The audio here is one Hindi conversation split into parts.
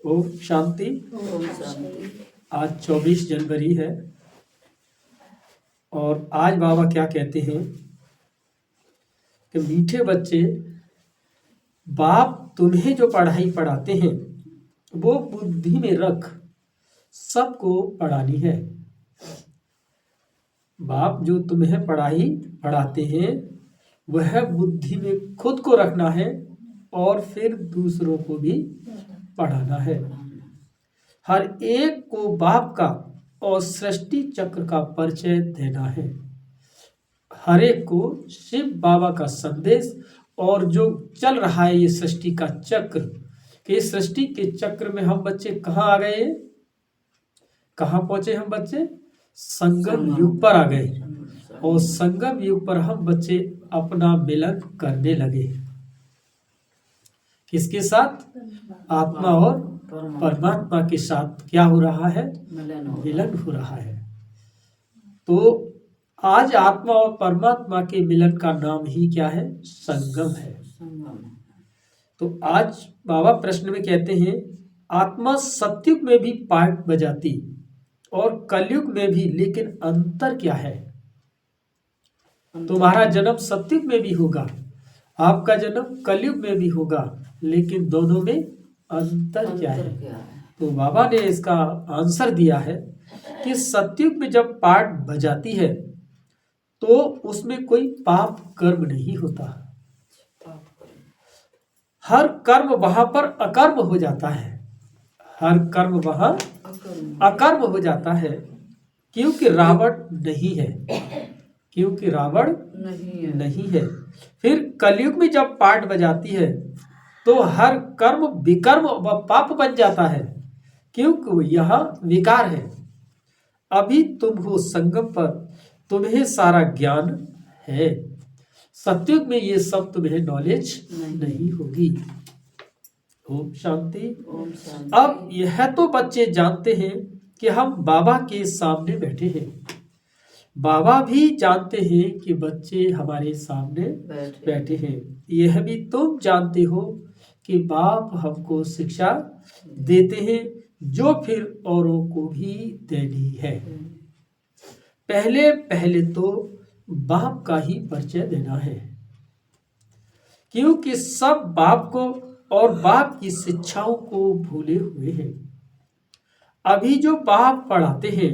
ओम शांति। ओम शांति। आज 24 जनवरी है और आज बाबा क्या कहते हैं कि मीठे बच्चे, बाप तुम्हें जो पढ़ाई पढ़ाते हैं वो बुद्धि में रख सबको पढ़ानी है। बाप जो तुम्हें पढ़ाई पढ़ाते हैं वह बुद्धि में खुद को रखना है और फिर दूसरों को भी पढ़ाना है। हर एक को बाप का और सृष्टि चक्र का परिचय देना है। हर एक को शिव बाबा का संदेश और जो चल रहा है ये सृष्टि का चक्र, कि सृष्टि के चक्र में हम बच्चे कहाँ आ गए, कहाँ पहुंचे हम बच्चे? संगम युग पर आ गए और संगम युग पर हम बच्चे अपना मिलन करने लगे। किसके साथ? आत्मा और परमात्मा के साथ क्या हो रहा है? मिलन हो रहा है। तो आज आत्मा और परमात्मा के मिलन का नाम ही क्या है? संगम है। तो आज बाबा प्रश्न में कहते हैं, आत्मा सतयुग में भी पाठ बजाती और कलयुग में भी, लेकिन अंतर क्या है? तुम्हारा जन्म सतयुग में भी होगा, आपका जन्म कलयुग में भी होगा, लेकिन दोनों में अंतर क्या है? तो बाबा ने इसका आंसर दिया है कि सतयुग में जब पाठ बजाती है तो उसमें कोई पाप कर्म नहीं होता। हर कर्म वहां पर अकर्म हो जाता है। हर कर्म वहां अकर्म हो जाता है, क्योंकि रावण नहीं है, क्योंकि रावण नहीं है। फिर कलयुग में जब पाठ बजाती है तो हर कर्म विकर्म व पाप बन जाता है, क्योंकि यहाँ विकार है। अभी तुम हो संगम पर, तुम्हें सारा ज्ञान है। सतयुग में ये सब तुम्हें नॉलेज नहीं होगी। ओम शांति। अब यह तो बच्चे जानते हैं कि हम बाबा के सामने बैठे हैं। बाबा भी जानते हैं कि बच्चे हमारे सामने बैठे हैं। यह भी तुम जानते हो कि बाप हमको शिक्षा देते हैं जो फिर औरों को भी देनी है। पहले पहले तो बाप का ही परिचय देना है, क्योंकि सब बाप को और बाप की शिक्षाओं को भूले हुए हैं। अभी जो बाप पढ़ाते हैं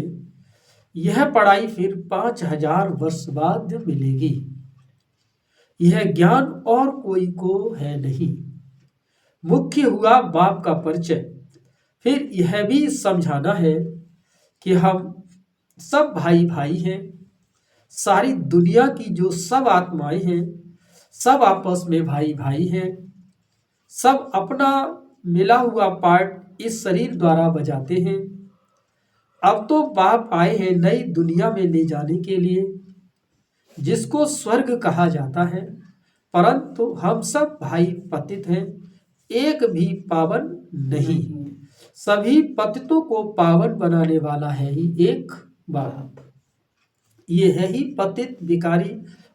यह पढ़ाई फिर 5000 वर्ष बाद मिलेगी। यह ज्ञान और कोई को है नहीं। मुख्य हुआ बाप का परिचय। फिर यह भी समझाना है कि हम सब भाई भाई हैं। सारी दुनिया की जो सब आत्माएं हैं सब आपस में भाई भाई हैं। सब अपना मिला हुआ पार्ट इस शरीर द्वारा बजाते हैं। अब तो बाप आए हैं नई दुनिया में ले जाने के लिए, जिसको स्वर्ग कहा जाता है। परंतु हम सब भाई पतित हैं, एक भी पावन नहीं। सभी पतितों को पावन बनाने वाला है ही एक बाप। ये है ही पतित, विकारी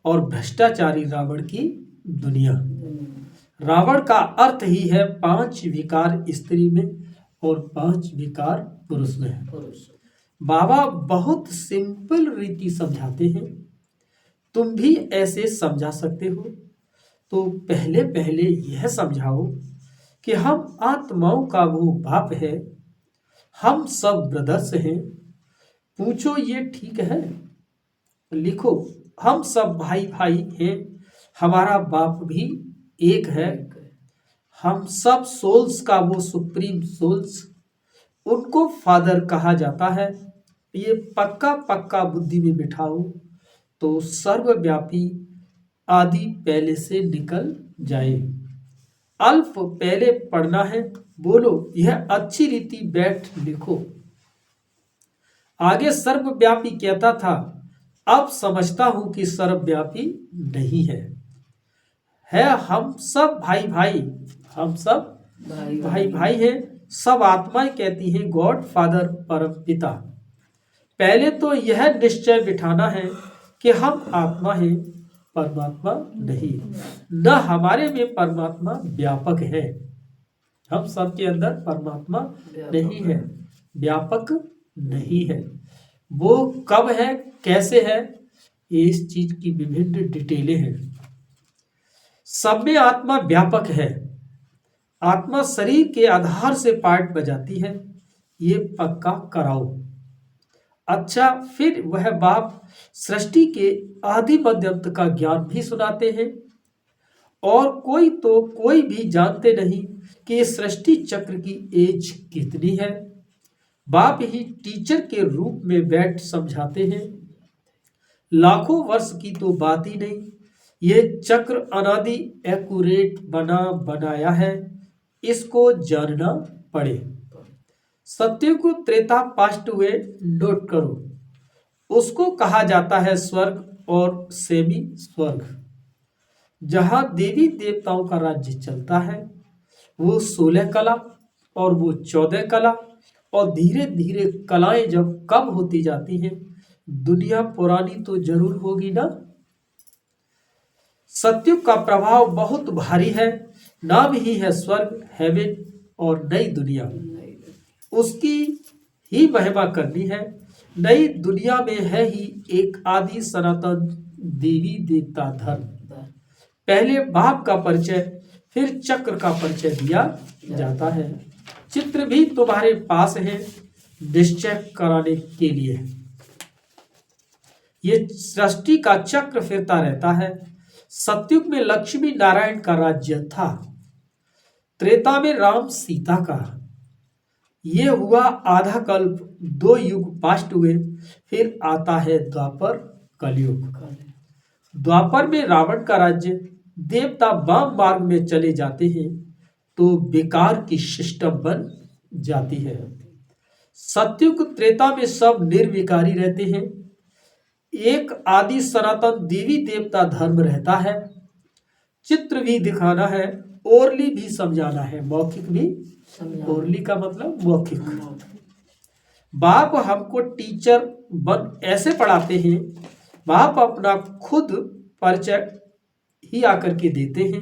और भ्रष्टाचारी रावण की दुनिया। रावण का अर्थ ही है 5 विकार स्त्री में और 5 विकार पुरुष में है। बाबा बहुत सिंपल रीति समझाते हैं, तुम भी ऐसे समझा सकते हो। तो पहले पहले यह समझाओ कि हम आत्माओं का वो बाप है, हम सब ब्रदर्स हैं। पूछो ये ठीक है? लिखो, हम सब भाई भाई हैं, हमारा बाप भी एक है। हम सब सोल्स का वो सुप्रीम सोल्स, उनको फादर कहा जाता है। ये पक्का पक्का बुद्धि में बिठाओ तो सर्वव्यापी आदि पहले से निकल जाए। अल्फ पहले पढ़ना है, बोलो यह अच्छी रीति बैठ लिखो। आगे सर्वव्यापी कहता था, अब समझता हूं कि सर्वव्यापी नहीं है। हम सब भाई भाई, हम सब भाई भाई हैं। सब आत्माएं कहती हैं गॉड फादर परम पिता। पहले तो यह निश्चय बिठाना है कि हम आत्मा हैं, परमात्मा नहीं। न हमारे में परमात्मा व्यापक है, हम सबके अंदर परमात्मा नहीं है, व्यापक नहीं है। वो कब है, कैसे है, इस चीज की विभिन्न डिटेलें हैं। सब में आत्मा व्यापक है। आत्मा शरीर के आधार से पार्ट बजाती है, ये पक्का कराओ। अच्छा, फिर वह बाप सृष्टि के आदि मध्य अंत का ज्ञान भी सुनाते हैं। और कोई तो कोई भी जानते नहीं कि इस सृष्टि चक्र की एज कितनी है। बाप ही टीचर के रूप में बैठ समझाते हैं। लाखों वर्ष की तो बात ही नहीं, ये चक्र अनादि एक्यूरेट बनाया है, इसको जानना पड़े। सत्य को त्रेता पास्ट हुए नोट करो। उसको कहा जाता है स्वर्ग और सेमी स्वर्ग। जहां देवी देवताओं का राज्य चलता है, वो 16 कला और वो 14 कला, और धीरे धीरे कलाएं जब कम होती जाती हैं, दुनिया पुरानी तो जरूर होगी ना। सत्युग का प्रभाव बहुत भारी है। नाम ही है स्वर्ग, हेवन और नई दुनिया। उसकी ही महिमा करनी है। नई दुनिया में है ही एक आदि सनातन देवी देवता धर्म। पहले बाप का परिचय, फिर चक्र का परिचय दिया जाता है। चित्र भी तुम्हारे पास है निश्चय कराने के लिए। ये सृष्टि का चक्र फिरता रहता है। सतयुग में लक्ष्मी नारायण का राज्य था, त्रेता में राम सीता का। ये हुआ आधा कल्प, 2 युग पास्ट हुए, फिर आता है द्वापर कलयुग। द्वापर में रावण का राज्य, देवता वाम मार्ग में चले जाते हैं तो बेकार की सिस्टम बन जाती है। सतयुग त्रेता में सब निर्विकारी रहते हैं। एक आदि सनातन देवी देवता धर्म रहता है। चित्र भी दिखाना है, ओरली भी समझाना है, मौखिक भी। ओरली का मतलब मौखिक। बाप हमको टीचर बन ऐसे पढ़ाते हैं। बाप अपना खुद परिचय ही आकर के देते हैं।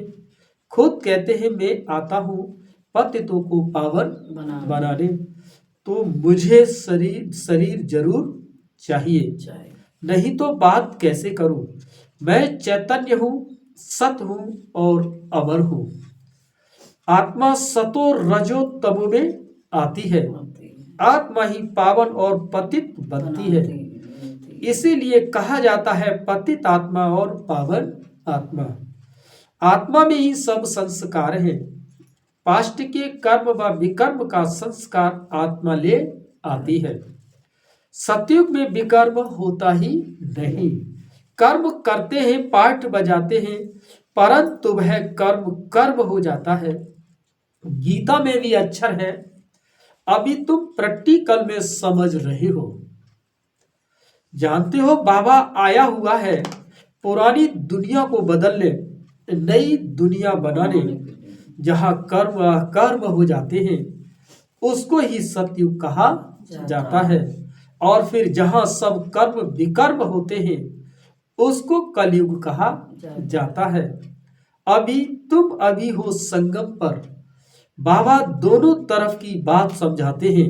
खुद कहते हैं मैं आता हूं पतितों को पावन बनाने। तो मुझे शरीर जरूर चाहिए, नहीं तो बात कैसे करूं। मैं चैतन्य हूं, सत हूं और अमर हूं। आत्मा सतो रजो तमो में आती है। आत्मा ही पावन और पतित बनती है। इसीलिए कहा जाता है पतित आत्मा और पावन आत्मा। आत्मा में ही सब संस्कार है। पास्ट के कर्म व विकर्म का संस्कार आत्मा ले आती है। सतयुग में विकर्म होता ही नहीं। कर्म करते हैं, पाठ बजाते हैं, परंतु वह कर्म कर्म हो जाता है। गीता में भी अक्षर है, अभी तुम प्रैक्टिकल में समझ रहे हो। जानते हो बाबा आया हुआ है पुरानी दुनिया को बदलने, नई दुनिया बनाने। जहां कर्म कर्म हो जाते हैं उसको ही सतयुग कहा जाता है। और फिर जहां सब कर्म विकर्म होते हैं उसको कलयुग कहा जाता है। तुम अभी हो संगम पर। बाबा दोनों तरफ की बात समझाते हैं।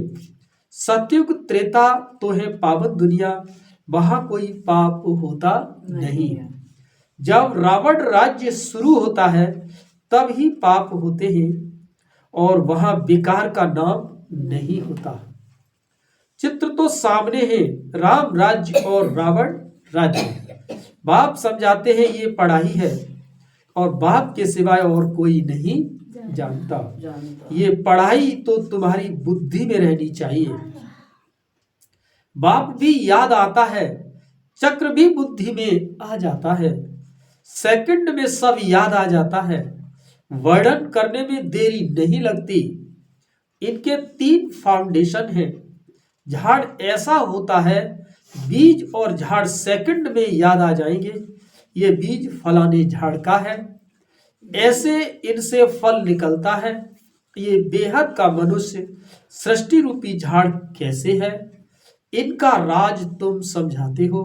सतयुग त्रेता तो है पावन दुनिया, वहां कोई पाप होता नहीं। जब रावण राज्य शुरू होता है तब ही पाप होते हैं और वहां विकार का नाम नहीं होता। चित्र तो सामने है, राम राज्य और रावण राज्य। बाप समझाते हैं ये पढ़ाई है और बाप के सिवाय और कोई नहीं जानता। ये पढ़ाई तो तुम्हारी बुद्धि में रहनी चाहिए। बाप भी याद आता है, चक्र भी बुद्धि में आ जाता है। सेकंड में सब याद आ जाता है। वर्णन करने में देरी नहीं लगती। इनके 3 फाउंडेशन हैं। झाड़ ऐसा होता है, बीज और झाड़ सेकंड में याद आ जाएंगे। ये बीज फलाने झाड़ का है, ऐसे इनसे फल निकलता है। ये बेहद का मनुष्य सृष्टि रूपी झाड़ कैसे है, इनका राज तुम समझाते हो।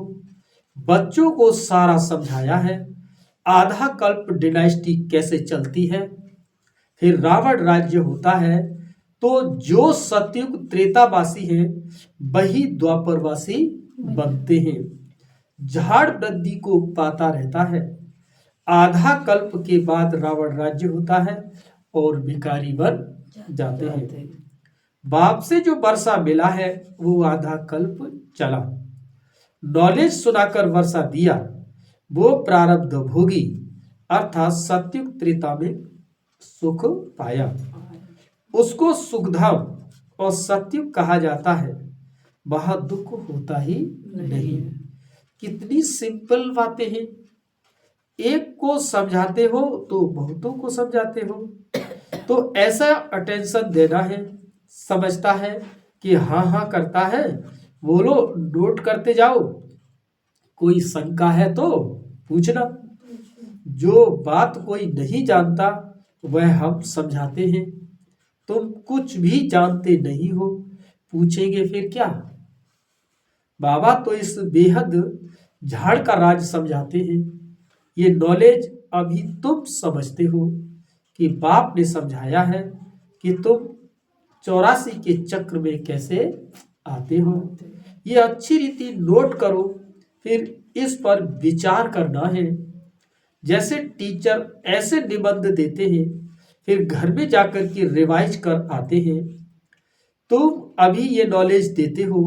बच्चों को सारा समझाया है। आधा कल्प डिनाइस्टी कैसे चलती है, फिर रावण राज्य होता है। तो जो सतयुग त्रेतावासी हैं वही द्वापरवासी बनते हैं। झाड़ वृद्धि को पाता रहता है। आधा कल्प के बाद रावण राज्य होता है और भिखारी बन जाते हैं। बाप से जो वर्षा मिला है वो आधा कल्प चला। नॉलेज सुनाकर वर्षा दिया वो प्रारब्ध भोगी, अर्थात सतयुग त्रेता में सुख पाया, उसको सुखधाम और सतयुग कहा जाता है। वहां दुख होता ही नहीं। कितनी सिंपल बातें हैं। एक को समझाते हो तो बहुतों को समझाते हो। तो ऐसा अटेंशन देना है, समझता है कि हाँ हाँ करता है, बोलो, नोट करते जाओ, कोई शंका है तो पूछना। जो बात कोई नहीं जानता वह हम समझाते हैं। तुम कुछ भी जानते नहीं हो, पूछेंगे फिर क्या। बाबा तो इस बेहद झाड़ का राज समझाते हैं। ये नॉलेज अभी तुम समझते हो कि बाप ने समझाया है कि तुम 84 के चक्र में कैसे आते हो। ये अच्छी रीति नोट करो, फिर इस पर विचार करना है। जैसे टीचर ऐसे निबंध देते हैं, फिर घर में जाकर के रिवाइज कर आते हैं। तुम अभी ये नॉलेज देते हो,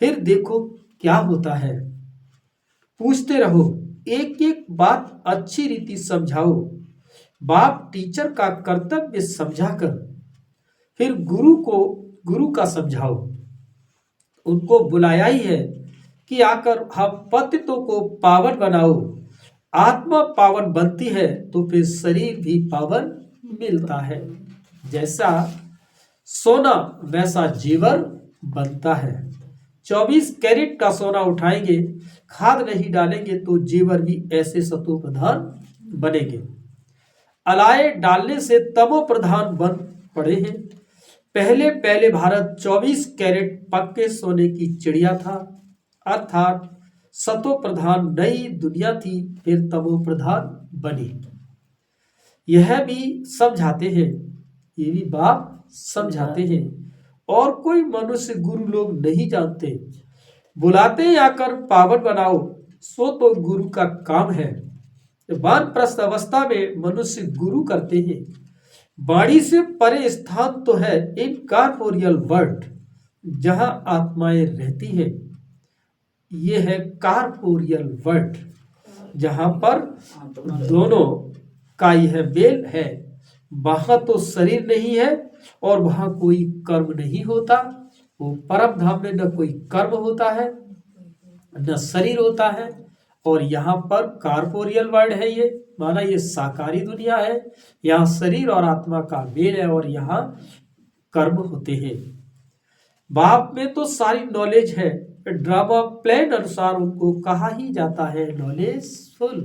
फिर देखो क्या होता है। पूछते रहो, एक एक बात अच्छी रीति समझाओ। बाप टीचर का कर्तव्य समझाकर फिर गुरु का समझाओ। उनको बुलाया ही है कि आकर हम पतितों को पावन बनाओ। आत्मा पावन बनती है तो फिर शरीर भी पावन मिलता है। जैसा सोना वैसा जीवन बनता है। 24 कैरेट का सोना उठाएंगे, खाद नहीं डालेंगे तो जीवर भी ऐसे सतो प्रधान बनेंगे। अलाय डालने से तमो प्रधान बन पड़े हैं। पहले पहले भारत 24 कैरेट पक्के सोने की चिड़िया था, अर्थात सतो प्रधान नई दुनिया थी, फिर तमो प्रधान बनी। यह भी समझाते हैं, ये भी बाप समझाते हैं। और कोई मनुष्य गुरु लोग नहीं जानते, बुलाते ही आकर पावन बनाओ, सो तो गुरु का काम है। वानप्रस्थ अवस्था में मनुष्य गुरु करते हैं। वाणी से परे स्थान तो है इनकॉर्पोरियल वर्ल्ड, जहां आत्माएं रहती हैं। ये है कॉर्पोरियल वर्ल्ड, जहां पर दोनों का यह मेल है। वहां तो शरीर नहीं है और वहां कोई कर्म नहीं होता। वो परम धाम में न कोई कर्म होता है न शरीर होता है। और यहाँ पर कॉर्पोरियल वर्ल्ड है, ये माना ये साकारी दुनिया है। यहाँ शरीर और आत्मा का मेल है और यहाँ कर्म होते हैं। बाप में तो सारी नॉलेज है। ड्रामा प्लान अनुसार उनको कहा ही जाता है नॉलेजफुल।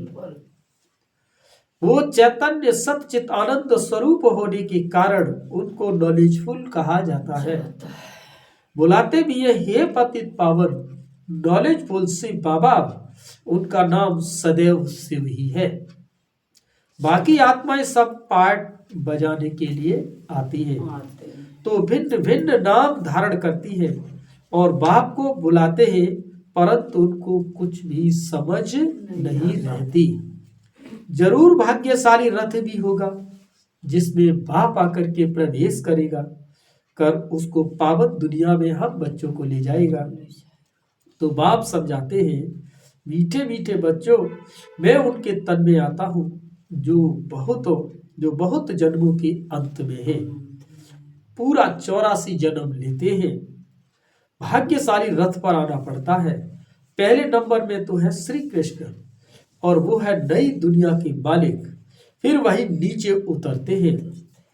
वो चैतन्य सच्चित आनंद स्वरूप होने के कारण उनको नॉलेजफुल कहा जाता है। बुलाते भी है, हे पतित पावन नॉलेजफुल शिव बाबा। उनका नाम सदैव शिव ही है। बाकी आत्माएं सब पार्ट बजाने के लिए आती है, तो भिन्न भिन्न नाम धारण करती है और बाप को बुलाते हैं, परंतु उनको कुछ भी समझ नहीं रहती। जरूर भाग्यशाली रथ भी होगा जिसमें बाप आकर के प्रवेश करेगा, कर उसको पावन दुनिया में हम बच्चों को ले जाएगा। तो बाप समझाते हैं, मीठे मीठे बच्चों, मैं उनके तन में आता हूँ जो बहुत जन्मों के अंत में है। पूरा 84 जन्म लेते हैं। भाग्यशाली रथ पर आना पड़ता है। पहले नंबर में तो है श्री कृष्ण और वो है नई दुनिया के मालिक। फिर वही नीचे उतरते हैं,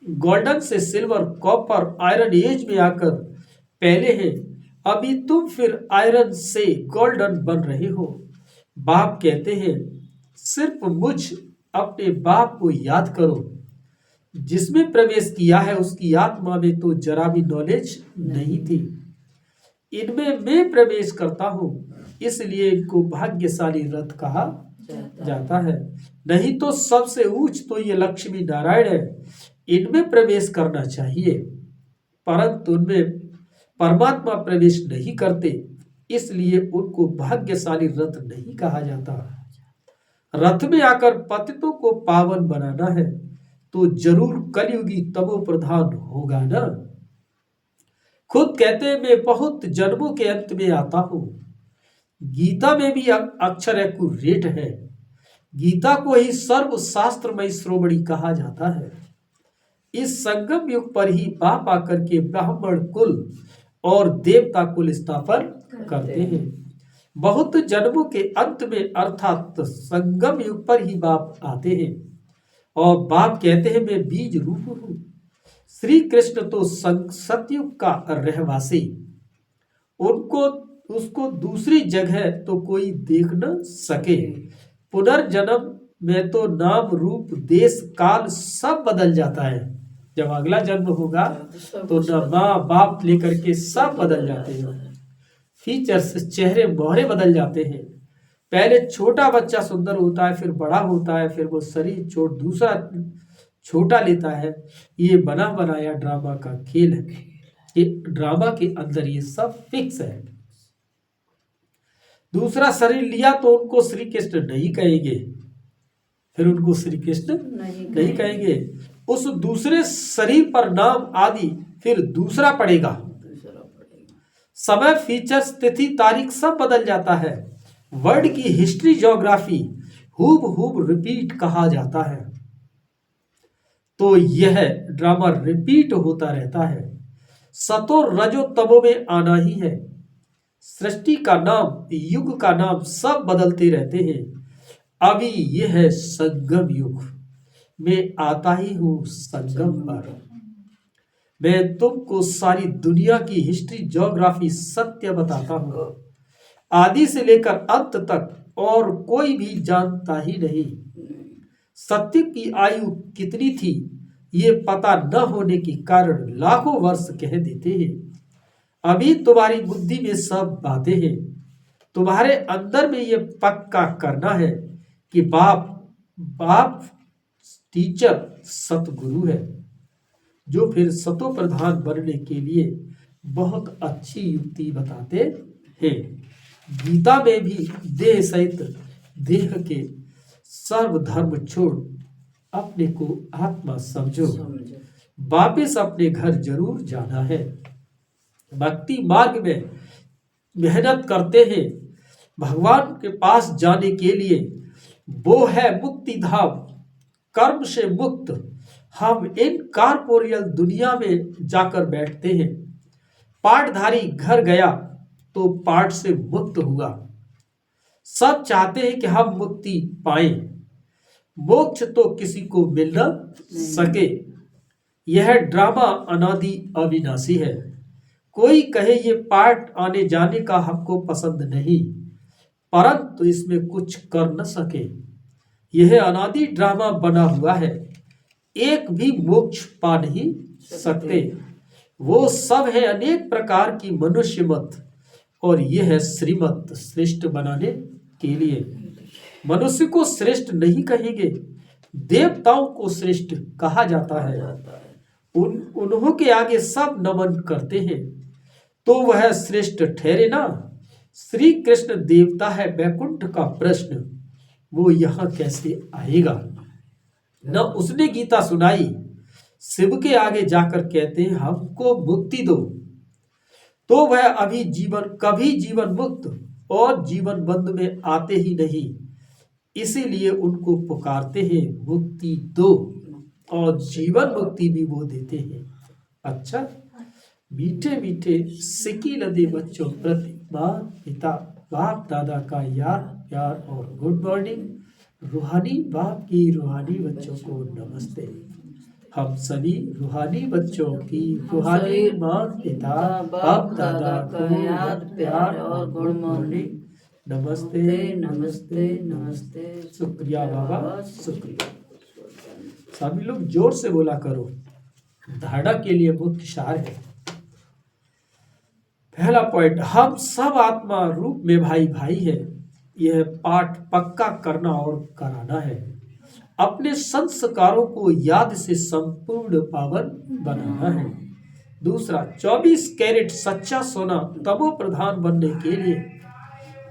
गोल्डन से सिल्वर, कॉपर, आयरन एज में आकर पहले हैं। अभी तुम फिर आयरन से गोल्डन बन रहे हो। बाप कहते हैं, सिर्फ मुझ अपने बाप को याद करो। जिसमें प्रवेश किया है उसकी आत्मा में तो जरा भी नॉलेज नहीं थी। इनमें मैं प्रवेश करता हूं, इसलिए इनको भाग्यशाली रथ कहा जाता है। नहीं तो सबसे ऊंच तो ये लक्ष्मी नारायण है। इनमें प्रवेश करना चाहिए, परंतु उनमें परमात्मा प्रवेश नहीं करते, इसलिए उनको भाग्यशाली रथ नहीं कहा जाता। रथ में आकर पतितों को पावन बनाना है तो जरूर कलयुगी तमो प्रधान होगा ना। खुद कहते हैं मैं बहुत जन्मों के अंत में आता हूं। गीता में भी अक्षर एक्यूरेट है। गीता को ही सर्वशास्त्रमय श्रोमणी कहा जाता है। इस संगम युग पर ही बाप आकर के ब्राह्मण कुल और देवता कुल स्थापन करते हैं। बहुत जन्मों के अंत में अर्थात संगम युग पर ही बाप आते हैं और बाप कहते हैं मैं बीज रूप हूं। श्री कृष्ण तो सतयुग का रहवासी, उनको उसको दूसरी जगह तो कोई देख न सके। पुनर्जन्म में तो नाम रूप देश काल सब बदल जाता है। जब अगला जन्म होगा तो न माँ बाप लेकर के सब बदल जाते हैं। फीचर्स, चेहरे मोहरे बदल जाते हैं। पहले छोटा बच्चा सुंदर होता है, फिर बड़ा होता है, फिर वो शरीर दूसरा छोटा लेता है। ये बना बनाया ड्रामा का खेल है। ये ड्रामा के अंदर ये सब फिक्स है। दूसरा शरीर लिया तो उनको श्री कृष्ण नहीं कहेंगे, फिर उनको श्री कृष्ण नहीं कहेंगे। उस दूसरे शरीर पर नाम आदि फिर दूसरा पड़ेगा। समय, फीचर्स, तिथि, तारीख सब बदल जाता है। वर्ड की हिस्ट्री, ज्योग्राफी हूब रिपीट कहा जाता है। तो यह ड्रामा रिपीट होता रहता है। सतो रजो तमो में आना ही है। सृष्टि का नाम, युग का नाम सब बदलते रहते हैं। अभी यह है संगम युग। मैं आता ही हूं संगम पर। मैं तुमको सारी दुनिया की हिस्ट्री, ज्योग्राफी सत्य बताता हूं। आदि से लेकर अंत तक और कोई भी जानता ही नहीं। सत्य की आयु कितनी थी ये पता न होने के कारण लाखों वर्ष कह देते हैं। अभी तुम्हारी बुद्धि में सब बातें हैं। तुम्हारे अंदर में ये पक्का करना है कि बाप टीचर सतगुरु है, जो फिर सतो प्रधान बनने के लिए बहुत अच्छी युक्ति बताते हैं। गीता में भी देह सहित देह के सर्वधर्म छोड़ अपने को आत्मा समझो। वापिस अपने घर जरूर जाना है। भक्ति मार्ग में मेहनत करते हैं भगवान के पास जाने के लिए। वो है मुक्ति धाम, कर्म से मुक्त। हम इन कॉर्पोरियल दुनिया में जाकर बैठते हैं। पाठधारी घर गया तो पाठ से मुक्त हुआ। सब चाहते हैं कि हम मुक्ति पाएं। मोक्ष तो किसी को मिल न सके। यह ड्रामा अनादि अविनाशी है। कोई कहे ये पाठ आने जाने का हमको पसंद नहीं, परंतु इसमें कुछ कर न सके। यह अनादि ड्रामा बना हुआ है। एक भी मोक्ष पा नहीं सकते। वो सब है अनेक प्रकार की मनुष्य मत, और यह है श्रीमत श्रेष्ठ बनाने के लिए। मनुष्य को श्रेष्ठ नहीं कहेंगे, देवताओं को श्रेष्ठ कहा जाता है। उन्हों के आगे सब नमन करते हैं, तो वह श्रेष्ठ ठहरे ना। श्री कृष्ण देवता है, वैकुंठ का प्रश्न वो यहां कैसे आएगा। न उसने गीता सुनाई, शिव के आगे जाकर कहते हैं हमको मुक्ति दो, तो वह अभी कभी जीवन मुक्त और जीवन बंद में आते ही नहीं। इसीलिए उनको पुकारते हैं मुक्ति दो, और जीवन मुक्ति भी वो देते हैं। अच्छा, मीठे मीठे सिकी लदे बच्चों प्रति माता पिता बाप दादा का याद प्यार और गुड मॉर्निंग। रूहानी बाप की रूहानी बच्चों को नमस्ते। हम सभी रूहानी बच्चों की रूहानी माता पिता बाप दादा को याद प्यार और गुड मॉर्निंग। नमस्ते नमस्ते नमस्ते। शुक्रिया बाबा, शुक्रिया। सभी लोग जोर से बोला करो। धारणा के लिए मुख्य सार है। पहला पॉइंट, हम सब आत्मा रूप में भाई भाई है। यह पाठ पक्का करना और कराना है। अपने संस्कारों को याद से संपूर्ण पावन बनाना है। दूसरा, 24 कैरेट सच्चा सोना तमो प्रधान बनने के लिए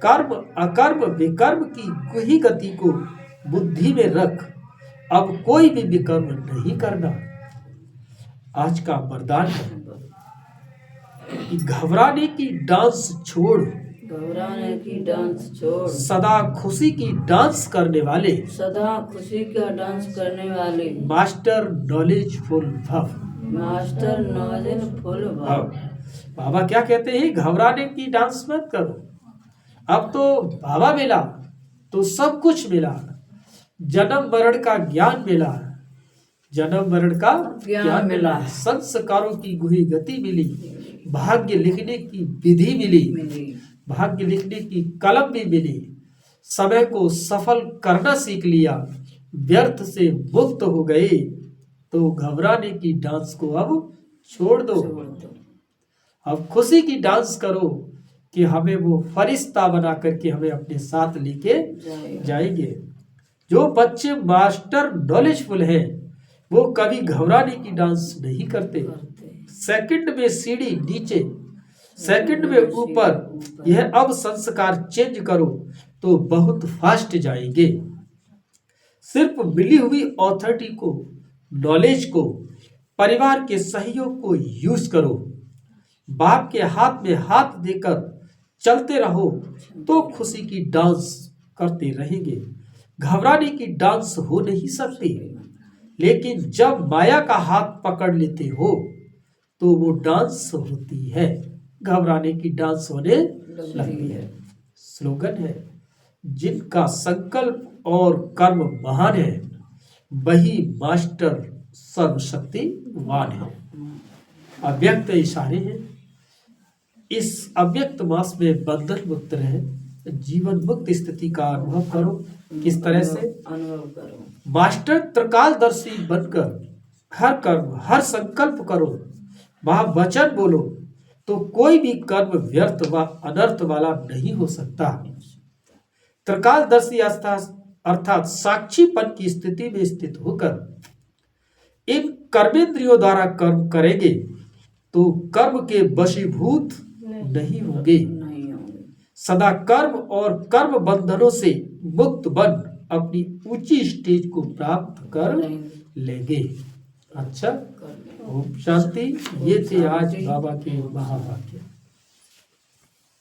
कर्म अकर्म विकर्म की गुही गति को बुद्धि में रख अब कोई भी विकर्म नहीं करना। आज का वरदान है कि घबराने की डांस छोड़, घबराने की डांस छोड़, सदा खुशी की डांस करने वाले, सदा खुशी का डांस करने वाले, मास्टर नॉलेजफुल भव, मास्टर नॉलेजफुल भव। बाबा क्या कहते हैं? घबराने की डांस मत करो। अब तो बाबा मिला तो सब कुछ मिला, जन्म मरण का ज्ञान मिला, जन्म मरण का ज्ञान मिला, संस्कारों की गुही गति मिली, भाग्य लिखने की विधि मिली, भाग्य लिखने की कलम भी मिली, समय को सफल करना सीख लिया, व्यर्थ से मुक्त हो गए। तो घबराने की डांस को अब छोड़ दो। अब खुशी की डांस करो कि हमें वो फरिश्ता बना करके हमें अपने साथ लेके जाएंगे। जो बच्चे मास्टर नॉलेजफुल हैं वो कभी घबराने की डांस नहीं करते। सेकंड में सीढ़ी नीचे, सेकंड में ऊपर, यह अब संस्कार चेंज करो तो बहुत फास्ट जाएंगे। सिर्फ मिली हुई ऑथोरिटी को, नॉलेज को, परिवार के सहयोग को यूज करो। बाप के हाथ में हाथ देकर चलते रहो तो खुशी की डांस करते रहेंगे। घबराने की डांस हो नहीं सकती, लेकिन जब माया का हाथ पकड़ लेते हो तो वो डांस होती है, घबराने की डांस होने लगती है। स्लोगन है, जिनका संकल्प और कर्म महान है वही मास्टर सर्वशक्तिवान है। अव्यक्त इशारे हैं। इस अव्यक्त मास में बंधन मुक्त रहे, जीवन मुक्त स्थिति का अनुभव करो। किस तरह से अनुभव करो? मास्टर त्रिकालदर्शी बनकर हर कर्म हर संकल्प करो, वहां वचन बोलो तो कोई भी कर्म व्यर्थ व अनर्थ वाला नहीं हो सकता। त्रिकालदर्शी अर्थात साक्षीपन की स्थिति में स्थित होकर इन कर्मेंद्रियों द्वारा कर्म करेंगे तो कर्म के वशीभूत नहीं होंगे। सदा कर्म और कर्म बंधनों से मुक्त बन अपनी ऊंची स्टेज को प्राप्त कर लेंगे। अच्छा, ओम शांति। ये थे आज बाबा के महावाक्य।